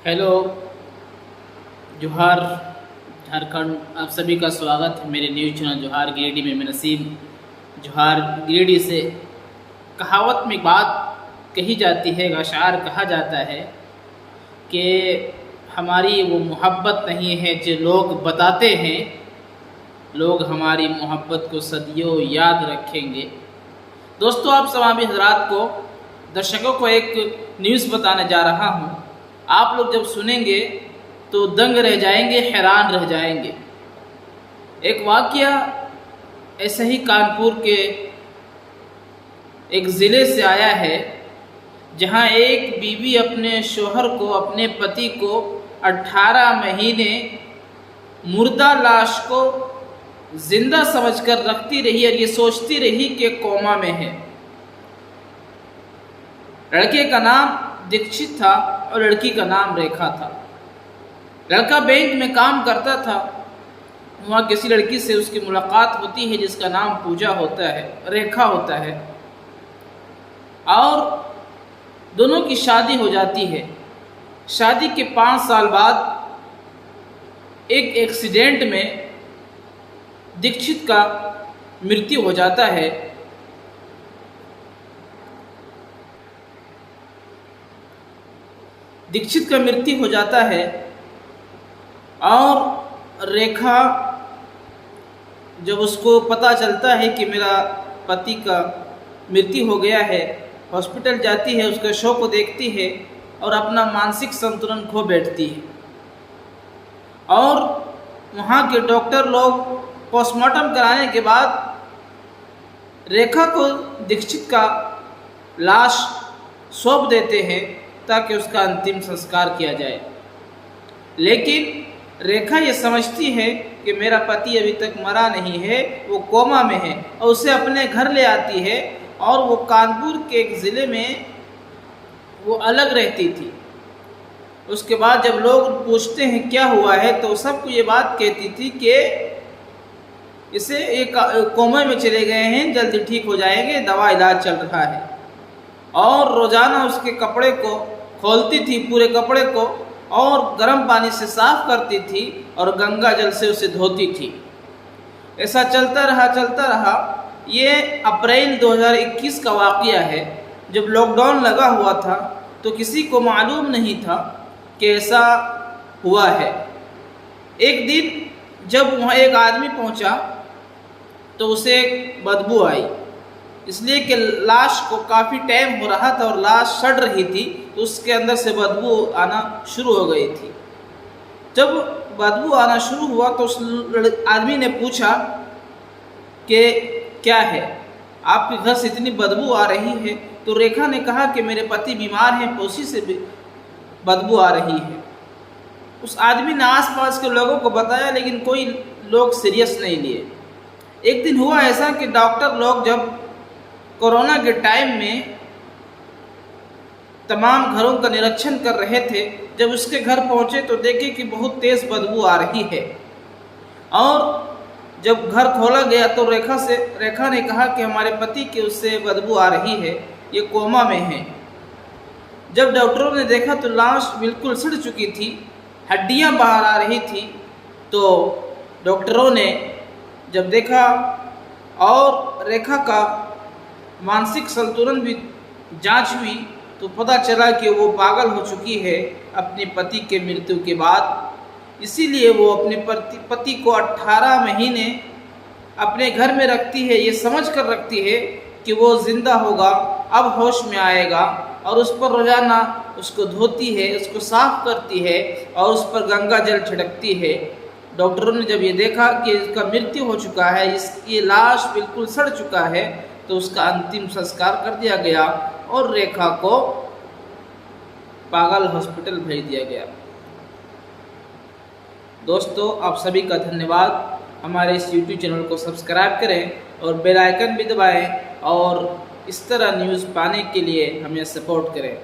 Hello, जोहार झारखंड। आप सभी का स्वागत है मेरे न्यूज़ चैनल जोहार गिरिडीह में। मैं नसीम जोहार गिरिडीह से। कहावत में बात कही जाती है, अशार कहा जाता है कि हमारी वो मोहब्बत नहीं है जो लोग बताते हैं, लोग हमारी मोहब्बत को सदियों याद रखेंगे। दोस्तों, आप सभी हजरात को, दर्शकों को एक न्यूज़ बताने जा रहा हूँ। आप लोग जब सुनेंगे तो दंग रह जाएंगे, हैरान रह जाएंगे। एक वाकया ऐसे ही कानपुर के एक ज़िले से आया है, जहां एक बीवी अपने शोहर को, अपने पति को 18 महीने मुर्दा लाश को जिंदा समझकर रखती रही और ये सोचती रही कि कोमा में है। लड़के का नाम दीक्षित था और लड़की का नाम रेखा था। लड़का बैंक में काम करता था। वहाँ किसी लड़की से उसकी मुलाकात होती है जिसका नाम पूजा होता है, रेखा होता है, और दोनों की शादी हो जाती है। शादी के 5 साल बाद एक एक्सीडेंट में दीक्षित का मृत्यु हो जाता है। दीक्षित का मृत्यु हो जाता है और रेखा, जब उसको पता चलता है कि मेरा पति का मृत्यु हो गया है, हॉस्पिटल जाती है, उसके शव को देखती है और अपना मानसिक संतुलन खो बैठती है। और वहाँ के डॉक्टर लोग पोस्टमार्टम कराने के बाद रेखा को दीक्षित का लाश सौंप देते हैं ताकि उसका अंतिम संस्कार किया जाए। लेकिन रेखा ये समझती है कि मेरा पति अभी तक मरा नहीं है, वो कोमा में है, और उसे अपने घर ले आती है। और वो कानपुर के एक ज़िले में वो अलग रहती थी। उसके बाद जब लोग पूछते हैं क्या हुआ है, तो सबको ये बात कहती थी कि इसे एक कोमा में चले गए हैं, जल्दी ठीक हो जाएंगे, दवा इलाज चल रहा है। और रोज़ाना उसके कपड़े को खोलती थी, पूरे कपड़े को, और गर्म पानी से साफ करती थी और गंगा जल से उसे धोती थी। ऐसा चलता रहा। ये अप्रैल 2021 का वाक़या है, जब लॉकडाउन लगा हुआ था, तो किसी को मालूम नहीं था कि ऐसा हुआ है। एक दिन जब वहाँ एक आदमी पहुँचा तो उसे बदबू आई, इसलिए कि लाश को काफ़ी टाइम हो रहा था और लाश सड़ रही थी, तो उसके अंदर से बदबू आना शुरू हो गई थी। जब बदबू आना शुरू हुआ तो उस आदमी ने पूछा कि क्या है, आपके घर से इतनी बदबू आ रही है? तो रेखा ने कहा कि मेरे पति बीमार हैं, उसी से बदबू आ रही है। उस आदमी ने आसपास के लोगों को बताया, लेकिन कोई लोग सीरियस नहीं लिए। एक दिन हुआ ऐसा कि डॉक्टर लोग जब कोरोना के टाइम में तमाम घरों का निरीक्षण कर रहे थे, जब उसके घर पहुंचे तो देखे कि बहुत तेज़ बदबू आ रही है। और जब घर खोला गया तो रेखा ने कहा कि हमारे पति की उससे बदबू आ रही है, ये कोमा में है। जब डॉक्टरों ने देखा तो लाश बिल्कुल सड़ चुकी थी, हड्डियां बाहर आ रही थी। तो डॉक्टरों ने जब देखा और रेखा का मानसिक संतुलन भी जांच हुई, तो पता चला कि वो पागल हो चुकी है अपने पति के मृत्यु के बाद। इसीलिए वो अपने पति को 18 महीने अपने घर में रखती है, ये समझ कर रखती है कि वो ज़िंदा होगा, अब होश में आएगा, और उस पर रोज़ाना उसको धोती है, उसको साफ करती है और उस पर गंगा जल छिड़कती है। डॉक्टरों ने जब ये देखा कि इसका मृत्यु हो चुका है, इसकी लाश बिल्कुल सड़ चुका है, तो उसका अंतिम संस्कार कर दिया गया और रेखा को पागल हॉस्पिटल भेज दिया गया। दोस्तों, आप सभी का धन्यवाद। हमारे इस YouTube चैनल को सब्सक्राइब करें और बेल आइकन भी दबाएं, और इस तरह न्यूज़ पाने के लिए हमें सपोर्ट करें।